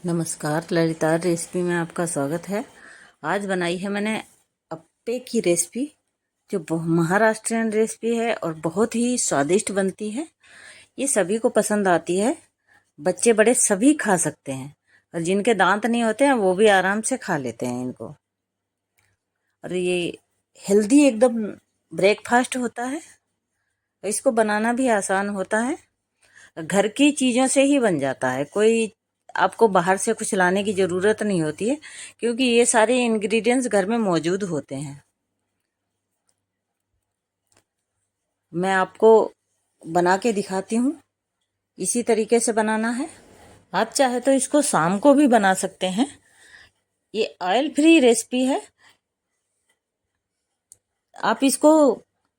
नमस्कार, ललिता रेसिपी में आपका स्वागत है। आज बनाई है मैंने अप्पे की रेसिपी, जो महाराष्ट्रियन रेसिपी है और बहुत ही स्वादिष्ट बनती है। ये सभी को पसंद आती है, बच्चे बड़े सभी खा सकते हैं और जिनके दांत नहीं होते हैं वो भी आराम से खा लेते हैं इनको। और ये हेल्दी एकदम ब्रेकफास्ट होता है। इसको बनाना भी आसान होता है, घर की चीज़ों से ही बन जाता है। कोई आपको बाहर से कुछ लाने की ज़रूरत नहीं होती है, क्योंकि ये सारे इंग्रेडिएंट्स घर में मौजूद होते हैं। मैं आपको बना के दिखाती हूँ, इसी तरीके से बनाना है। आप चाहे तो इसको शाम को भी बना सकते हैं। ये ऑयल फ्री रेसिपी है। आप इसको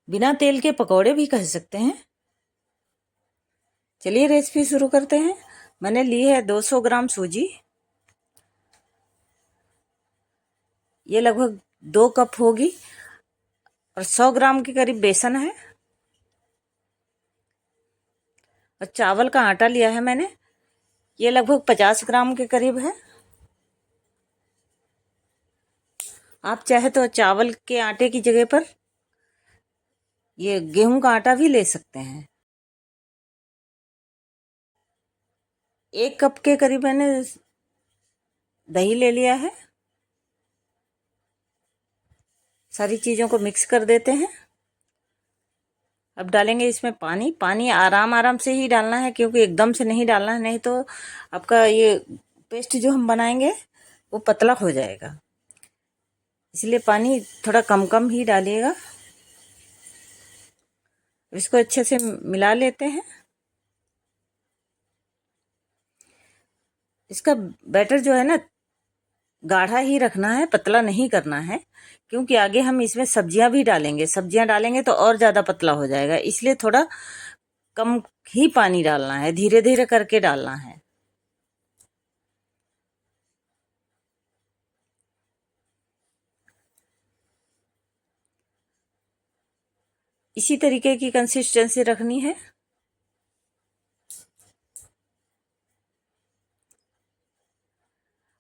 बिना तेल के पकौड़े भी कह सकते हैं। चलिए रेसिपी शुरू करते हैं। मैंने ली है 200 ग्राम सूजी। ये लगभग 2 कप होगी। और 100 ग्राम के करीब बेसन है। और चावल का आटा लिया है मैंने, ये लगभग 50 ग्राम के करीब है। आप चाहे तो चावल के आटे की जगह पर ये गेहूं का आटा भी ले सकते हैं। 1 कप के करीब मैंने दही ले लिया है। सारी चीज़ों को मिक्स कर देते हैं। अब डालेंगे इसमें पानी। पानी आराम आराम से ही डालना है, क्योंकि एकदम से नहीं डालना है, नहीं तो आपका ये पेस्ट जो हम बनाएंगे वो पतला हो जाएगा। इसलिए पानी थोड़ा कम कम ही डालिएगा। इसको अच्छे से मिला लेते हैं। इसका बैटर जो है ना, गाढ़ा ही रखना है, पतला नहीं करना है, क्योंकि आगे हम इसमें सब्जियां भी डालेंगे। सब्जियां डालेंगे तो और ज़्यादा पतला हो जाएगा, इसलिए थोड़ा कम ही पानी डालना है, धीरे धीरे करके डालना है। इसी तरीके की कंसिस्टेंसी रखनी है।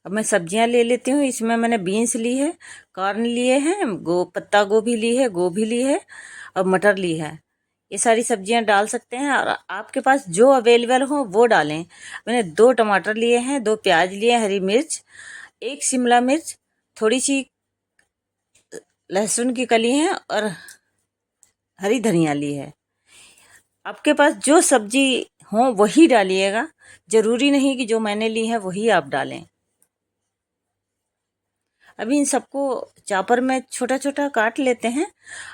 अब मैं सब्जियां ले लेती हूँ। इसमें मैंने बीन्स ली है, कॉर्न लिए हैं, पत्ता गोभी ली है, गोभी ली है और मटर ली है। ये सारी सब्जियां डाल सकते हैं, और आपके पास जो अवेलेबल हो वो डालें। मैंने 2 टमाटर लिए हैं, 2 प्याज लिए, हरी मिर्च, 1 शिमला मिर्च, थोड़ी सी लहसुन की कली है और हरी धनिया ली है। आपके पास जो सब्जी हो वही डालिएगा, जरूरी नहीं कि जो मैंने ली है वही आप डालें। अभी इन सबको चॉपर में छोटा छोटा काट लेते हैं।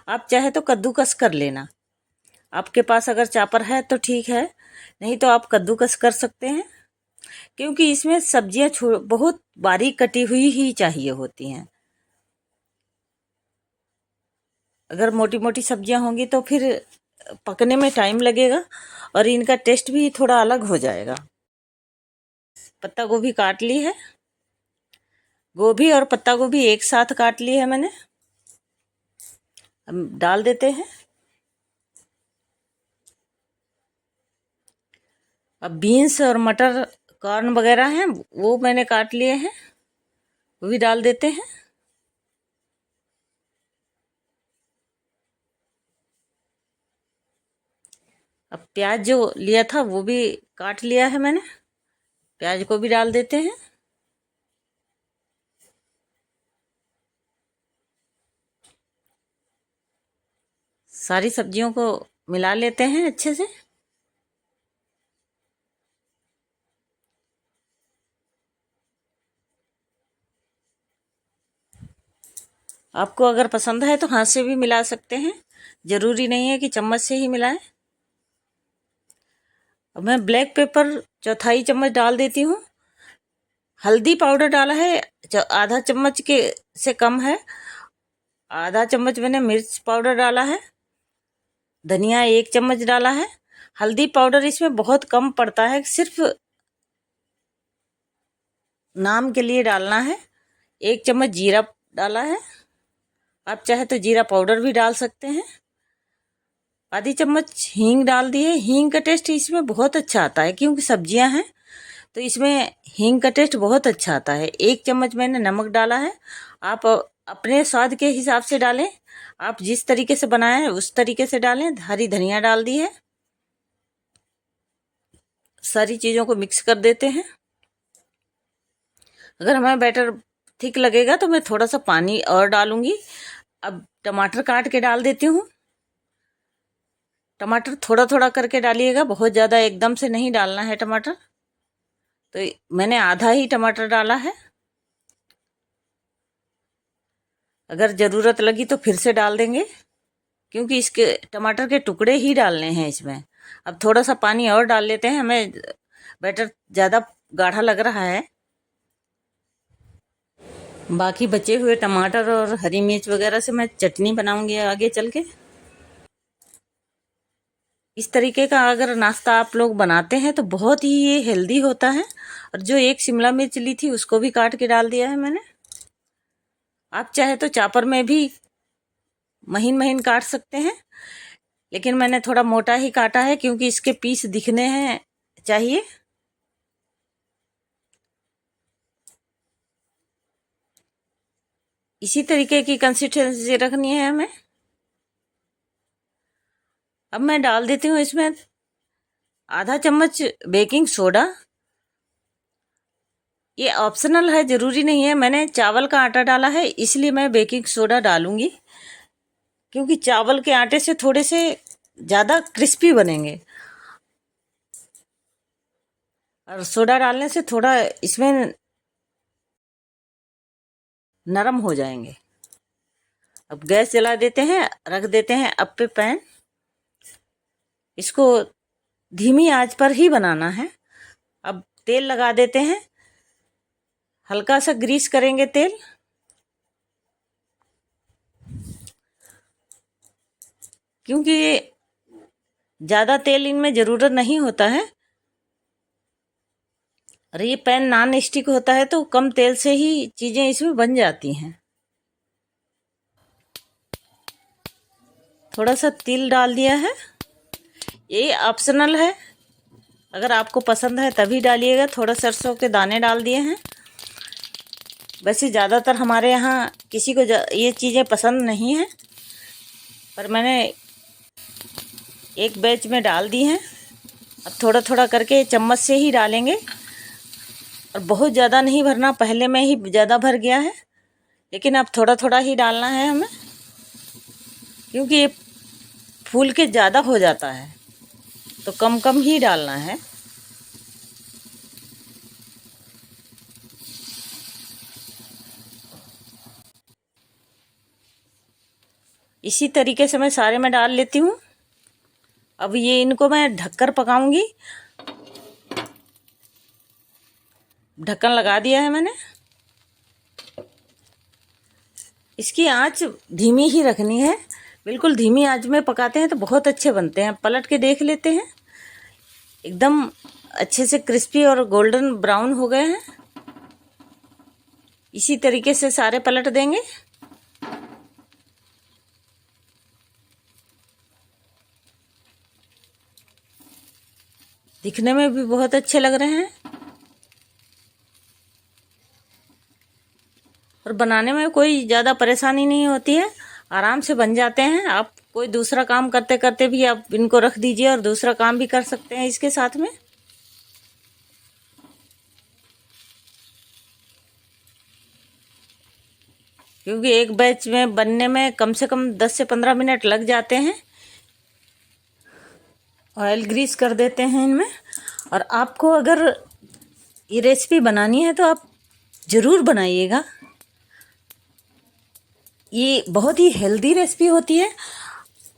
आप चाहे तो कद्दूकस कर लेना। आपके पास अगर चॉपर है तो ठीक है, नहीं तो आप कद्दूकस कर सकते हैं, क्योंकि इसमें सब्जियां बहुत बारीक कटी हुई ही चाहिए होती हैं। अगर मोटी मोटी सब्जियां होंगी तो फिर पकने में टाइम लगेगा और इनका टेस्ट भी थोड़ा अलग हो जाएगा। पत्ता गोभी काट ली है। गोभी और पत्ता गोभी एक साथ काट ली है मैंने। हम डाल देते हैं। अब बीन्स और मटर, कॉर्न वगैरह हैं, वो मैंने काट लिए हैं, वो भी डाल देते हैं। अब प्याज जो लिया था वो भी काट लिया है मैंने, प्याज को भी डाल देते हैं। सारी सब्जियों को मिला लेते हैं अच्छे से। आपको अगर पसंद है तो हाथ से भी मिला सकते हैं, ज़रूरी नहीं है कि चम्मच से ही मिलाएं। अब मैं ब्लैक पेपर चौथाई चम्मच डाल देती हूँ। हल्दी पाउडर डाला है, आधा चम्मच के से कम है। आधा चम्मच मैंने मिर्च पाउडर डाला है। धनिया 1 चम्मच डाला है। हल्दी पाउडर इसमें बहुत कम पड़ता है, सिर्फ नाम के लिए डालना है। 1 चम्मच जीरा डाला है। आप चाहे तो जीरा पाउडर भी डाल सकते हैं। आधी चम्मच हींग डाल दी है। हींग का टेस्ट इसमें बहुत अच्छा आता है, क्योंकि सब्जियां हैं तो इसमें हींग का टेस्ट बहुत अच्छा आता है। 1 चम्मच मैंने नमक डाला है। आप अपने स्वाद के हिसाब से डालें। आप जिस तरीके से बनाए हैं उस तरीके से डालें। हरी धनिया डाल दी है। सारी चीज़ों को मिक्स कर देते हैं। अगर हमें बैटर थिक लगेगा तो मैं थोड़ा सा पानी और डालूंगी। अब टमाटर काट के डाल देती हूँ। टमाटर थोड़ा थोड़ा करके डालिएगा, बहुत ज़्यादा एकदम से नहीं डालना है टमाटर। तो मैंने आधा ही टमाटर डाला है। अगर ज़रूरत लगी तो फिर से डाल देंगे, क्योंकि इसके टमाटर के टुकड़े ही डालने हैं इसमें। अब थोड़ा सा पानी और डाल लेते हैं, हमें बैटर ज़्यादा गाढ़ा लग रहा है। बाकी बचे हुए टमाटर और हरी मिर्च वगैरह से मैं चटनी बनाऊंगी आगे चल के। इस तरीके का अगर नाश्ता आप लोग बनाते हैं तो बहुत ही ये हेल्दी होता है। और जो 1 शिमला मिर्च ली थी उसको भी काट के डाल दिया है मैंने। आप चाहे तो चॉपर में भी महीन महीन काट सकते हैं, लेकिन मैंने थोड़ा मोटा ही काटा है क्योंकि इसके पीस दिखने हैं चाहिए। इसी तरीके की कंसिस्टेंसी रखनी है हमें। अब मैं डाल देती हूँ इसमें आधा चम्मच बेकिंग सोडा। ये ऑप्शनल है, ज़रूरी नहीं है। मैंने चावल का आटा डाला है इसलिए मैं बेकिंग सोडा डालूंगी, क्योंकि चावल के आटे से थोड़े से ज़्यादा क्रिस्पी बनेंगे और सोडा डालने से थोड़ा इसमें नरम हो जाएंगे। अब गैस जला देते हैं, रख देते हैं अब पे पैन। इसको धीमी आंच पर ही बनाना है। अब तेल लगा देते हैं, हल्का सा ग्रीस करेंगे तेल। क्योंकि ये ज़्यादा तेल इनमें ज़रूरत नहीं होता है और ये पैन नॉन स्टिक होता है तो कम तेल से ही चीज़ें इसमें बन जाती हैं। थोड़ा सा तिल डाल दिया है, ये ऑप्शनल है। अगर आपको पसंद है तभी डालिएगा। थोड़ा सरसों के दाने डाल दिए हैं। वैसे ज़्यादातर हमारे यहाँ किसी को ये चीज़ें पसंद नहीं हैं, पर मैंने एक बैच में डाल दी हैं। अब थोड़ा थोड़ा करके चम्मच से ही डालेंगे और बहुत ज़्यादा नहीं भरना। पहले में ही ज़्यादा भर गया है, लेकिन अब थोड़ा थोड़ा ही डालना है हमें, क्योंकि ये फूल के ज़्यादा हो जाता है तो कम कम ही डालना है। इसी तरीके से मैं सारे में डाल लेती हूँ। अब ये इनको मैं ढककर पकाऊंगी। ढक्कन लगा दिया है मैंने। इसकी आंच धीमी ही रखनी है। बिल्कुल धीमी आंच में पकाते हैं तो बहुत अच्छे बनते हैं। पलट के देख लेते हैं, एकदम अच्छे से क्रिस्पी और गोल्डन ब्राउन हो गए हैं। इसी तरीके से सारे पलट देंगे। दिखने में भी बहुत अच्छे लग रहे हैं और बनाने में कोई ज़्यादा परेशानी नहीं होती है, आराम से बन जाते हैं। आप कोई दूसरा काम करते करते भी आप इनको रख दीजिए और दूसरा काम भी कर सकते हैं इसके साथ में। क्योंकि एक बैच में बनने में कम से कम 10 से 15 मिनट लग जाते हैं। ऑयल ग्रीस कर देते हैं इनमें। और आपको अगर ये रेसिपी बनानी है तो आप ज़रूर बनाइएगा। ये बहुत ही हेल्दी रेसिपी होती है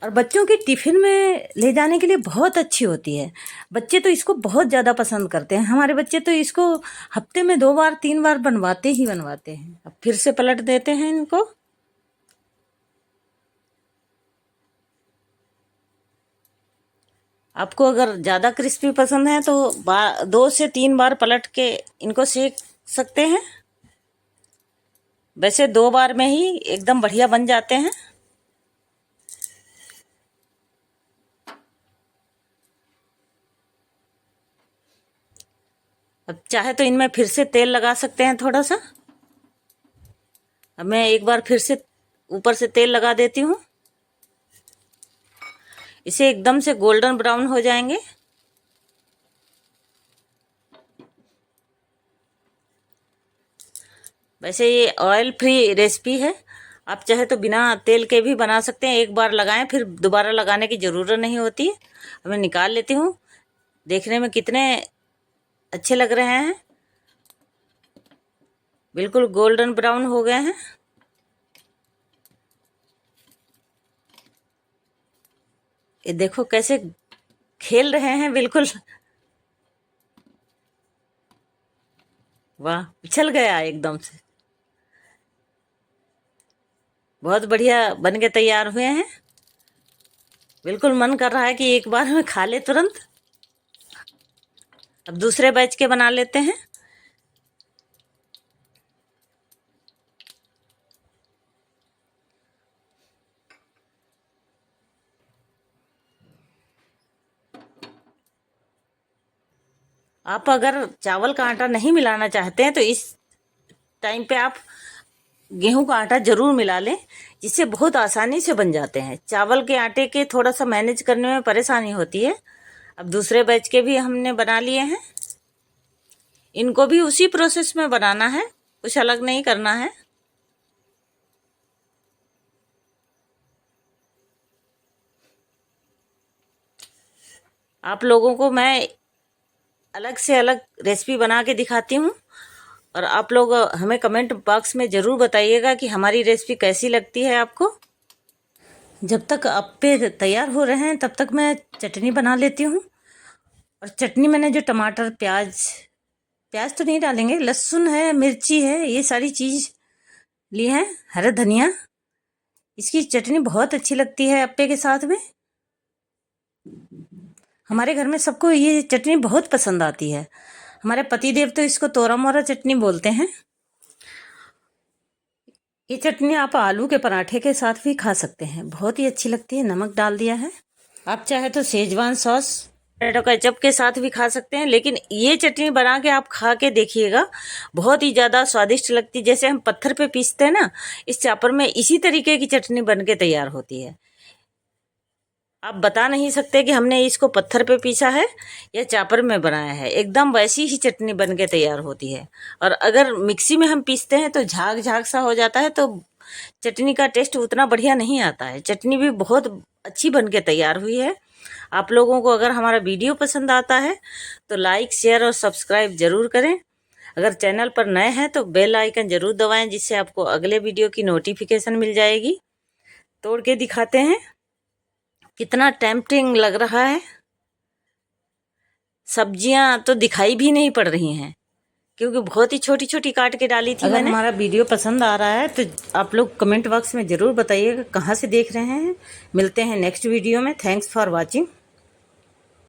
और बच्चों के टिफ़िन में ले जाने के लिए बहुत अच्छी होती है। बच्चे तो इसको बहुत ज़्यादा पसंद करते हैं। हमारे बच्चे तो इसको हफ्ते में 2 बार 3 बार बनवाते ही बनवाते हैं। अब फिर से पलट देते हैं इनको। आपको अगर ज़्यादा क्रिस्पी पसंद है तो 2 से 3 बार पलट के इनको सेक सकते हैं। वैसे 2 बार में ही एकदम बढ़िया बन जाते हैं। अब चाहे तो इनमें फिर से तेल लगा सकते हैं थोड़ा सा। अब मैं एक बार फिर से ऊपर से तेल लगा देती हूँ। इसे एकदम से गोल्डन ब्राउन हो जाएंगे। वैसे ये ऑयल फ्री रेसिपी है, आप चाहे तो बिना तेल के भी बना सकते हैं। एक बार लगाएं फिर दोबारा लगाने की ज़रूरत नहीं होती है। अब मैं निकाल लेती हूँ। देखने में कितने अच्छे लग रहे हैं, बिल्कुल गोल्डन ब्राउन हो गए हैं। ये देखो कैसे खेल रहे हैं, बिल्कुल वाह, उछल गया एकदम से। बहुत बढ़िया बन के तैयार हुए हैं। बिल्कुल मन कर रहा है कि एक बार में खा ले तुरंत। अब दूसरे बैच के बना लेते हैं। आप अगर चावल का आटा नहीं मिलाना चाहते हैं तो इस टाइम पे आप गेहूं का आटा जरूर मिला लें, जिससे बहुत आसानी से बन जाते हैं। चावल के आटे के थोड़ा सा मैनेज करने में परेशानी होती है। अब दूसरे बैच के भी हमने बना लिए हैं। इनको भी उसी प्रोसेस में बनाना है, कुछ अलग नहीं करना है। आप लोगों को मैं अलग से अलग रेसिपी बना के दिखाती हूँ, और आप लोग हमें कमेंट बॉक्स में ज़रूर बताइएगा कि हमारी रेसिपी कैसी लगती है आपको। जब तक अप्पे तैयार हो रहे हैं तब तक मैं चटनी बना लेती हूँ। और चटनी मैंने जो टमाटर प्याज तो नहीं डालेंगे, लहसुन है, मिर्ची है, ये सारी चीज़ ली है, हरा धनिया। इसकी चटनी बहुत अच्छी लगती है अप्पे के साथ में। हमारे घर में सबको ये चटनी बहुत पसंद आती है। हमारे पतिदेव तो इसको तोरा मोरा चटनी बोलते हैं। ये चटनी आप आलू के पराठे के साथ भी खा सकते हैं, बहुत ही अच्छी लगती है। नमक डाल दिया है। आप चाहे तो शेजवान सॉस, टोमेटो केचप के साथ भी खा सकते हैं, लेकिन ये चटनी बना के आप खा के देखिएगा, बहुत ही ज़्यादा स्वादिष्ट लगती है। जैसे हम पत्थर पे पीसते हैं ना, इस चापर में इसी तरीके की चटनी बन के तैयार होती है। आप बता नहीं सकते कि हमने इसको पत्थर पे पीसा है या चापर में बनाया है, एकदम वैसी ही चटनी बन के तैयार होती है। और अगर मिक्सी में हम पीसते हैं तो झाग झाग सा हो जाता है, तो चटनी का टेस्ट उतना बढ़िया नहीं आता है। चटनी भी बहुत अच्छी बन के तैयार हुई है। आप लोगों को अगर हमारा वीडियो पसंद आता है तो लाइक, शेयर और सब्सक्राइब ज़रूर करें। अगर चैनल पर नए हैं तो बेल आइकन ज़रूर दबाएं, जिससे आपको अगले वीडियो की नोटिफिकेशन मिल जाएगी। तोड़ के दिखाते हैं, कितना टेम्पटिंग लग रहा है। सब्जियां तो दिखाई भी नहीं पड़ रही हैं, क्योंकि बहुत ही छोटी छोटी काट के डाली थी मैंने। हमारा वीडियो पसंद आ रहा है तो आप लोग कमेंट बॉक्स में ज़रूर बताइएगा कहाँ से देख रहे हैं। मिलते हैं नेक्स्ट वीडियो में। Thanks for watching.